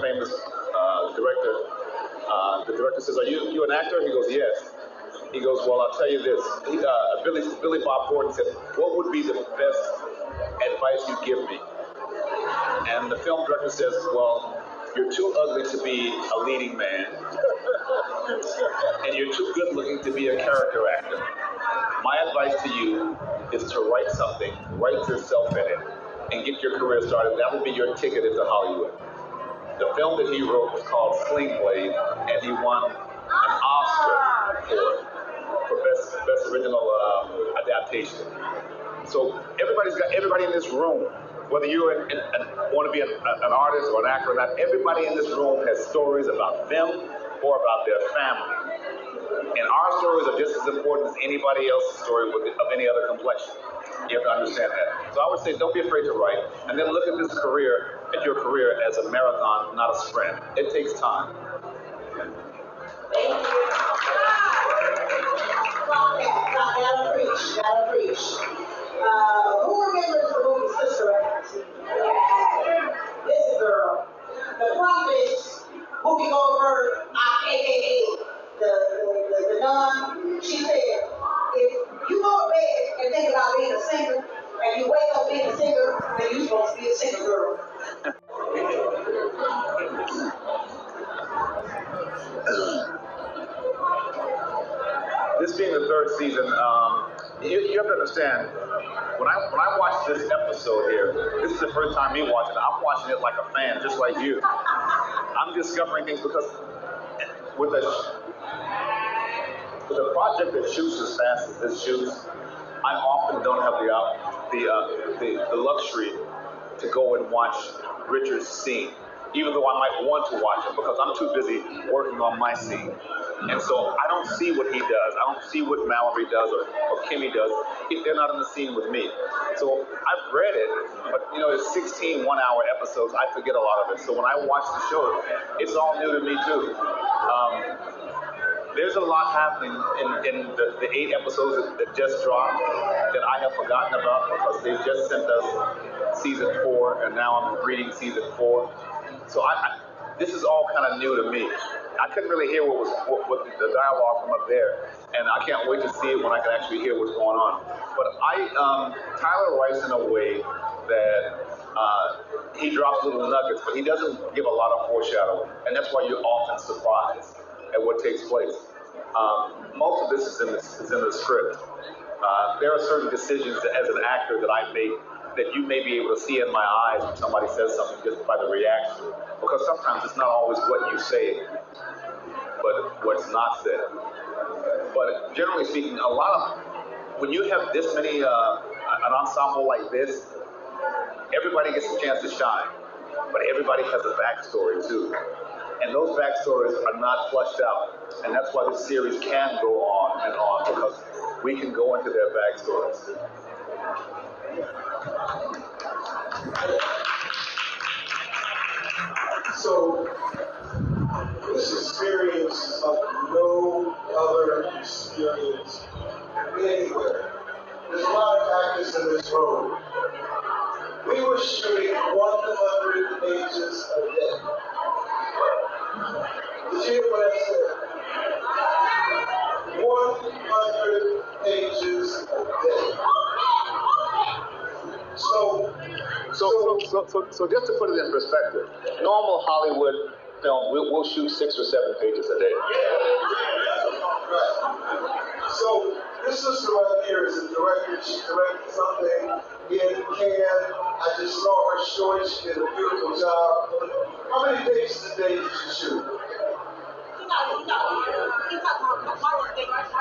famous director. The director says, "Are you an actor?" He goes, "Yes." He goes, "Well, I'll tell you this." Billy Bob Thornton said, "What would be the best advice you give me?" And the film director says, "Well, you're too ugly to be a leading man, and you're too good looking to be a character actor. My advice to you is to write something, write yourself in it, and get your career started. That will be your ticket into Hollywood." The film that he wrote was called Sling Blade, and he won an Oscar for best original adaptation. So everybody in this room, whether you want to be an artist or an actor or not, everybody in this room has stories about them or about their family. And our stories are just as important as anybody else's story of any other complexion. You have to understand that. So I would say don't be afraid to write, and then look at your career as a marathon, not a sprint. It takes time. Gotta preach. Who remembers the movie Sister Act? Listen, girl. The prophetess, Whoopi Goldberg, aka the nun, she said, if you go to bed and think about being a singer, and you wake up being a singer, then you're supposed to be a singer girl. This being the third season, you have to understand, when I watch this episode here, this is the first time me watching it. I'm watching it like a fan, just like you. I'm discovering things because with a project that shoots as fast as this shoots, I often don't have the luxury to go and watch Richard's scene, even though I might want to watch it because I'm too busy working on my scene. And so I don't see what he does. I don't see what Mallory does or Kimmy does if they're not in the scene with me. So I've read it, but it's 16 one-hour episodes. I forget a lot of it. So when I watch the show, it's all new to me too. There's a lot happening in the 8 episodes that just dropped that I have forgotten about because they just sent us season 4, and now I'm reading season 4. So this is all kind of new to me. I couldn't really hear what the dialogue from up there, and I can't wait to see it when I can actually hear what's going on. But Tyler writes in a way that he drops little nuggets, but he doesn't give a lot of foreshadowing, and that's why you're often surprised at what takes place. Most of this is in the script. There are certain decisions as an actor that I make that you may be able to see in my eyes when somebody says something just by the reaction, because sometimes it's not always what you say, but what's not said. But generally speaking, when you have this many, an ensemble like this, everybody gets a chance to shine, but everybody has a backstory too. And those backstories are not fleshed out. And that's why this series can go on and on, because we can go into their backstories. So, this experience is like no other experience anywhere. There's a lot of actors in this room. We were shooting 100 pages a day. Did you hear what I said? 100 pages a day. So just to put it in perspective, normal Hollywood film, we'll shoot 6 or 7 pages a day. Right. So this sister right here is a director. She directed something in Cannes. I just saw her short. She did a beautiful job. How many pages a day did you shoot?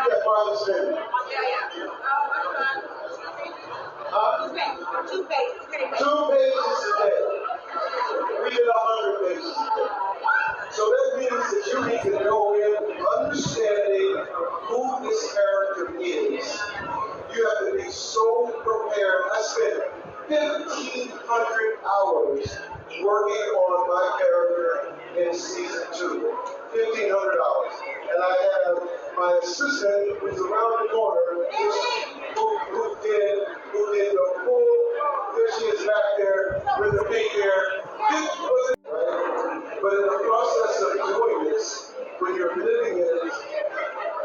Yeah, Marlon's Day. Two pages. 2 pages a day. We did 100 pages a day. So that means that you need to go in understanding who this character is. You have to be so prepared. I spent 1,500 hours working on my character in season 2. 1,500 hours. And I have my assistant who's around the corner who did the full, there she is back there with the pink hair. But you're living in it,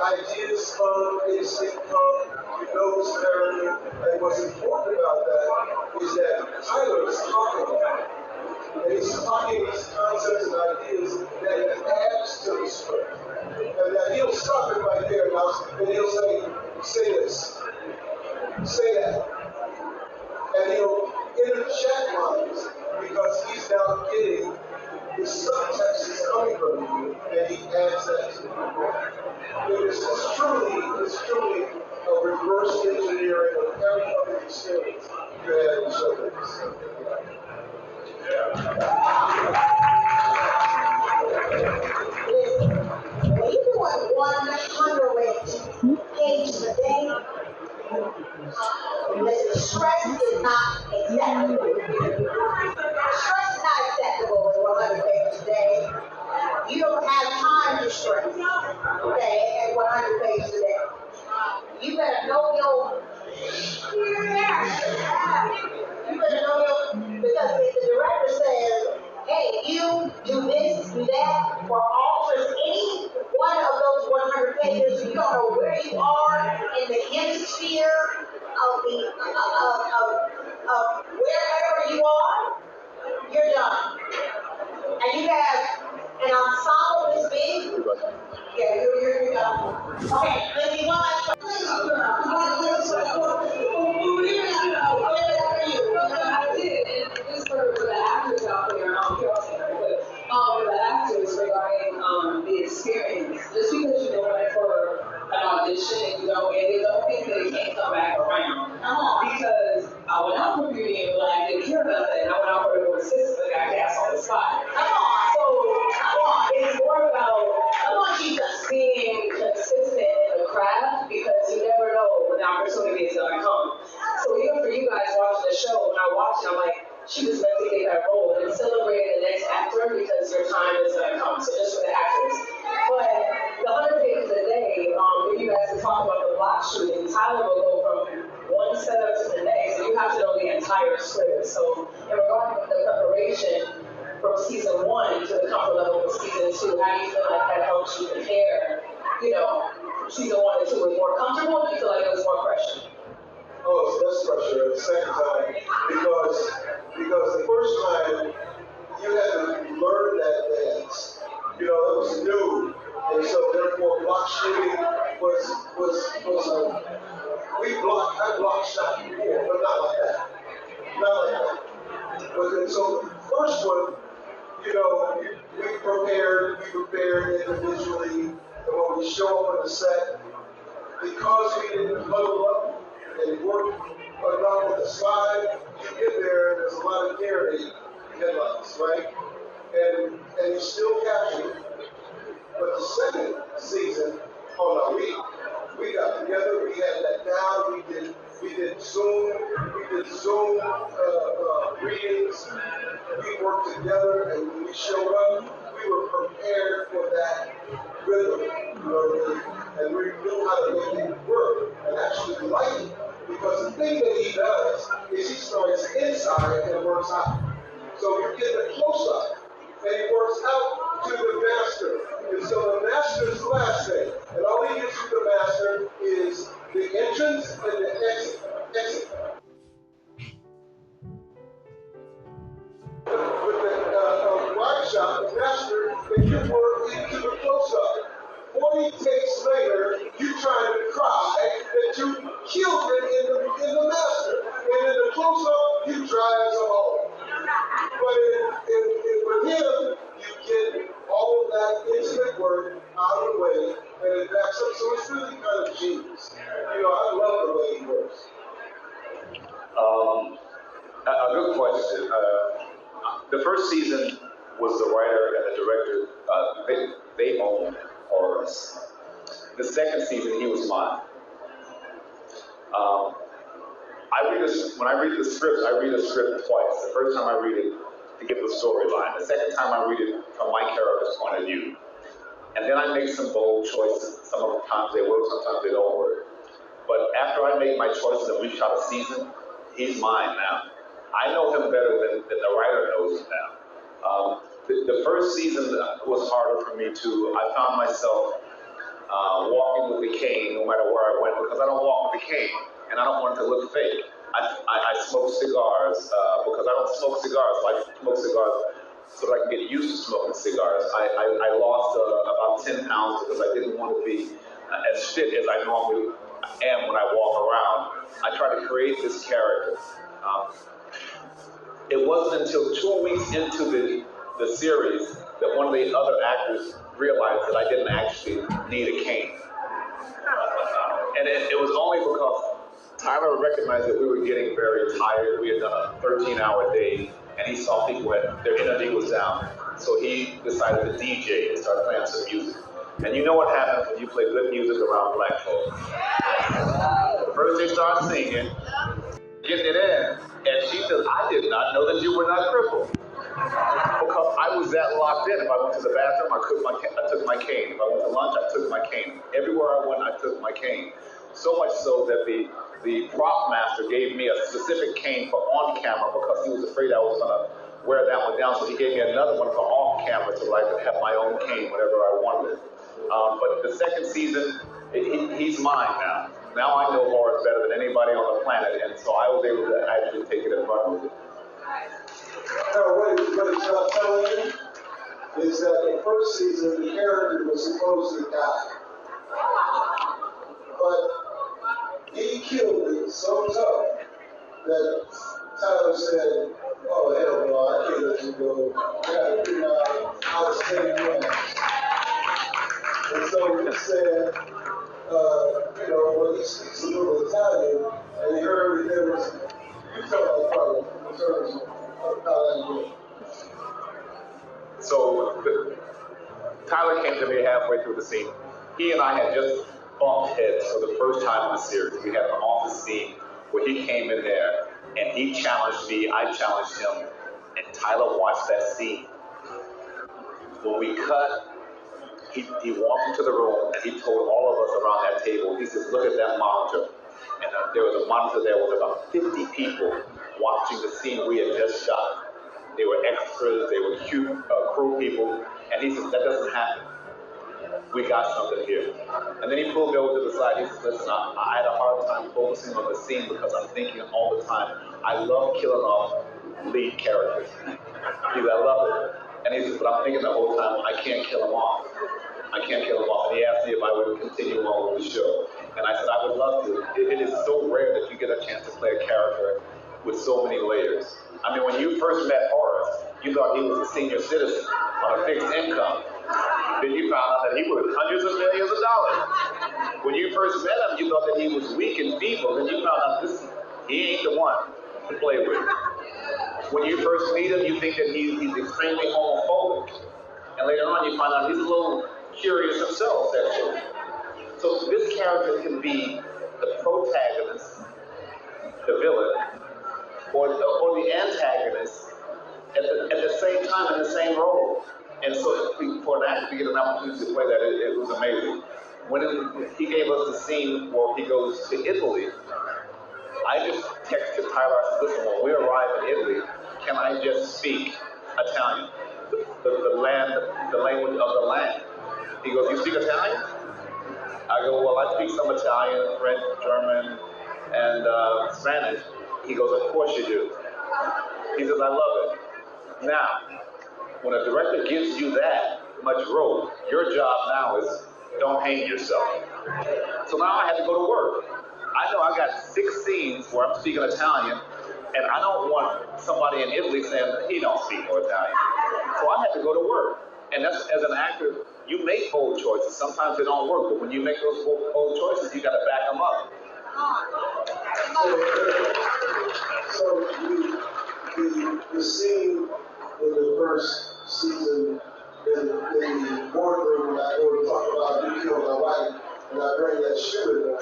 ideas come, instinct come, you know this character, and what's important about that is that Tyler is talking about it. And he's talking these concepts and ideas that adds to the script. And that he'll stop it right there now, and he'll say this, say that. And he'll interject lines because he's now getting the subtext is coming from you, and he adds that to the book. It's truly a reverse engineering of every other experience you had in show business. When you're doing 100 pages a day, listen, stress is not acceptable. Stress is not acceptable in 100 pages a day. You don't have time to stress, okay, at 100 pages a day. You better know your, because if the director says, hey, you do this, do that, or alters any one of those 100 pages, you don't know where you are in the hemisphere of wherever you are, you're done. And you have an ensemble this big, yeah, you're done. Okay, let's see one last question. I did, and just for the actors out there, I don't care what but the actors regarding the experience. Just because you go in for an audition and you don't get it, don't think that it can't come back around. Because I went out for Beauty and Black, didn't hear nothing. I went out for the assistant that got cast on the spot. So it's more about being consistent in the craft because you never know when the opportunity is going to come. So even for you guys watching the show, when I watch it, I'm like, she was meant to get that role and celebrating the next actor because your time is going to come. So just for the actors. But the 100 pages a day, if you guys can talk about the block shooting, Tyler will go from one setup to the next, and you have to know the entire script. So in regard to the preparation from season 1 to the comfort level of season 2, how do you feel like that helps you compare, season 1 and 2 was more comfortable, or do you feel like it was more pressure? Oh, it's less pressure at the second time because the first time you had to learn that dance. It was new, and so therefore block shooting was I blocked shot before, but not like that. But then so the first one, we prepared individually, and when we show up on the set, because we didn't huddle up and work enough with the slide, you get there and there's a lot of narrative headlines, right? And you still capture it. But the second season, we got together, we had that down, we did Zoom readings, we worked together, and when we showed up, we were prepared for that rhythm, and we knew how to make it work, and actually like it. Because the thing that he does is he starts inside and works out. So you get the close-up, and he works out to the master. And so the master's the last thing. And all he gets to the master is the entrance and the exit. With the wide shot, the master, and you work into the close-up. 40 takes later, you trying to cry that you killed it in the master. And in the close-up, you drive as a home. But with him, you get all of that intimate work out of the way, and it backs up. So it's really kind of genius. I love the way he works. A good question. The first season was the writer and the director, they owned us. The second season, he was mine. When I read the script, I read the script twice. The first time I read it to get the storyline. The second time I read it from my character's point of view. And then I make some bold choices. Some of the times they work, sometimes they don't work. But after I make my choices and we shot a season, he's mine now. I know him better than the writer knows him now. The first season was harder for me too. I found myself walking with the cane no matter where I went because I don't walk with the cane and I don't want it to look fake. I smoke cigars because I don't smoke cigars. I smoke cigars so that I can get used to smoking cigars. I lost about 10 pounds because I didn't want to be as fit as I normally am when I walk around. I try to create this character. It wasn't until 2 weeks into the series that one of the other actors realized that I didn't actually need a cane. And it was only because Tyler recognized that we were getting very tired. We had done a 13-hour day, and he saw people that their energy was down. So he decided to DJ and start playing some music. And you know what happens when you play good music around black folks. First they start singing, getting it in, and she says, I did not know that you were not crippled. Because I was that locked in. If I went to the bathroom, I took my cane. If I went to lunch, I took my cane. Everywhere I went, I took my cane. So much so that the prop master gave me a specific cane for on camera because he was afraid I was going to wear that one down. So he gave me another one for off camera so that I could have my own cane whenever I wanted it. But the second season, he's mine now. Now I know Horace better than anybody on the planet, and so I was able to actually take it and run with it. Now, what it's not telling you is that the first season, the character was supposed to die. But he killed it so tough that Tyler said, oh, hell no, I can't let you go. I got to figure out how to stay in. And so he said, when he speaks a little Italian, and he heard there was, you felt like problem in terms of how that went. So Tyler came to me halfway through the scene. He and I had just bumped heads for the first time in the series. We had an office scene where he came in there and he challenged me, I challenged him, and Tyler watched that scene. When we cut, he walked into the room and he told all of us around that table, he says, look at that monitor. And there was a monitor there with about 50 people watching the scene we had just shot. They were extras, they were cute crew people, and he says, that doesn't happen. We got something here. And then he pulled me over to the side. He says, listen, I had a hard time focusing on the scene because I'm thinking all the time. I love killing off lead characters. He said, I love it. And he says, but I'm thinking the whole time, I can't kill him off. I can't kill him off. And he asked me if I would continue on with the show. And I said, I would love to. It is so rare that you get a chance to play a character with so many layers. I mean, when you first met Horace, you thought he was a senior citizen on a fixed income. Then you found out that he was hundreds of millions of dollars. When you first met him, you thought that he was weak and feeble. Then you found out he ain't the one to play with. When you first meet him, you think that he's extremely homophobic. And later on, you find out he's a little curious himself, actually. So this character can be the protagonist, the villain, or the antagonist at the same time in the same role. And so for an actor to get an opportunity to play that, it was amazing. When he gave us the scene where he goes to Italy, I just texted Tyler, I said, listen, when we arrive in Italy, can I just speak Italian? The language of the land. He goes, you speak Italian? I go, well, I speak some Italian, French, German, and Spanish. He goes, of course you do. He says, I love it. Now, when a director gives you that much role, your job now is don't hang yourself. So now I had to go to work. I know I got 6 scenes where I'm speaking Italian, and I don't want somebody in Italy saying he don't speak no Italian. So I had to go to work. And that's, as an actor, you make bold choices. Sometimes they don't work, but when you make those bold choices, you got to back them up. So the scene in the first season in the boardroom when I go to talk about you killed my wife and I bring that shooter down.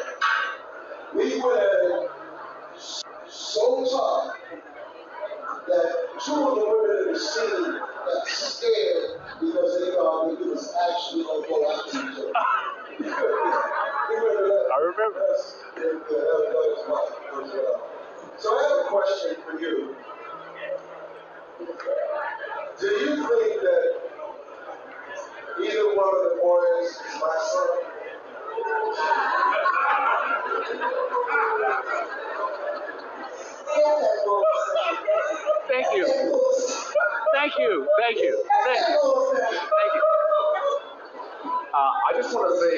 We went at it so tough that 2 of the women in the scene got scared because they thought we was actually going to go after each other. I remember. So I have a question for you. Do you think that either one of the boys is my son? Thank you. Thank you. Thank you. Thank you. Thank you. I just want to say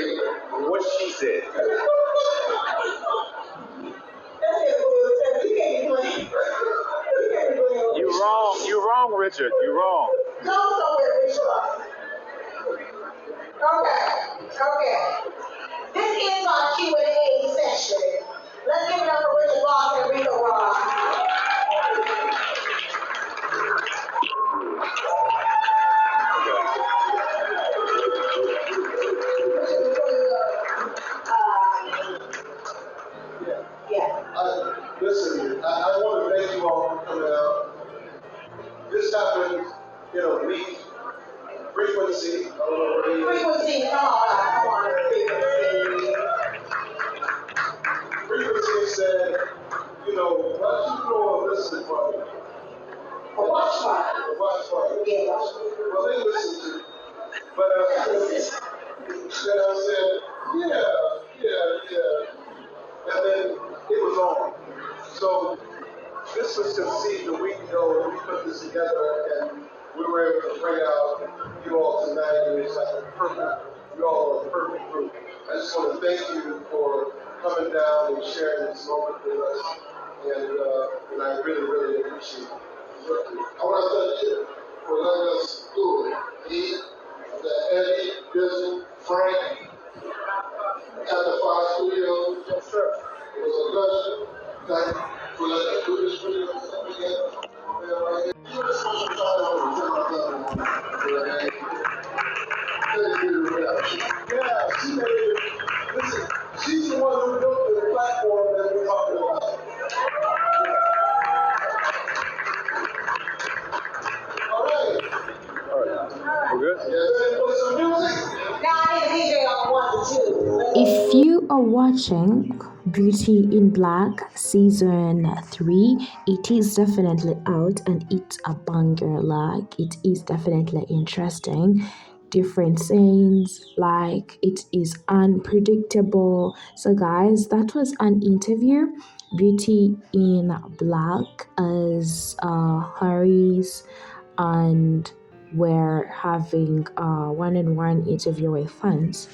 what she said. You're wrong. You're wrong, Richard. You're wrong. Go somewhere, Richard. Okay. This is our Q&A session. Let's give it up for Richard Lawson and Ricco Ross. Listen, I want to thank you all for coming out. This happened in a week. Frequency, I don't know what it is. Frequency, come on, Frequency said, why don't you go and listen to me? A watch party. Yeah, watch party. Well, they listened to it. But then I said, yeah. And then it was on. So this was conceived a week ago, and we put this together, and we were able to bring out you all tonight, and it's like you all are a perfect group. I just want to thank you for coming down and sharing this moment with us, and I really, really appreciate it. I want to thank you for letting us do it. Eddie, Bizzle, Frank, at the Fox Studio. Yes, sir. It was a pleasure. Thank you for letting us do this video again. Yeah, she's the one who built the platform that we're talking about. All right. We're good? Yeah, play some music. Now I need a DJ on 1 to 2. If you are watching Beauty in Black season 3, it is definitely out and it's a banger. Like, it is definitely interesting. Different scenes, like it is unpredictable. So guys, that was an interview. Beauty in Black as Harry's, and we're having a one-on-one interview with fans.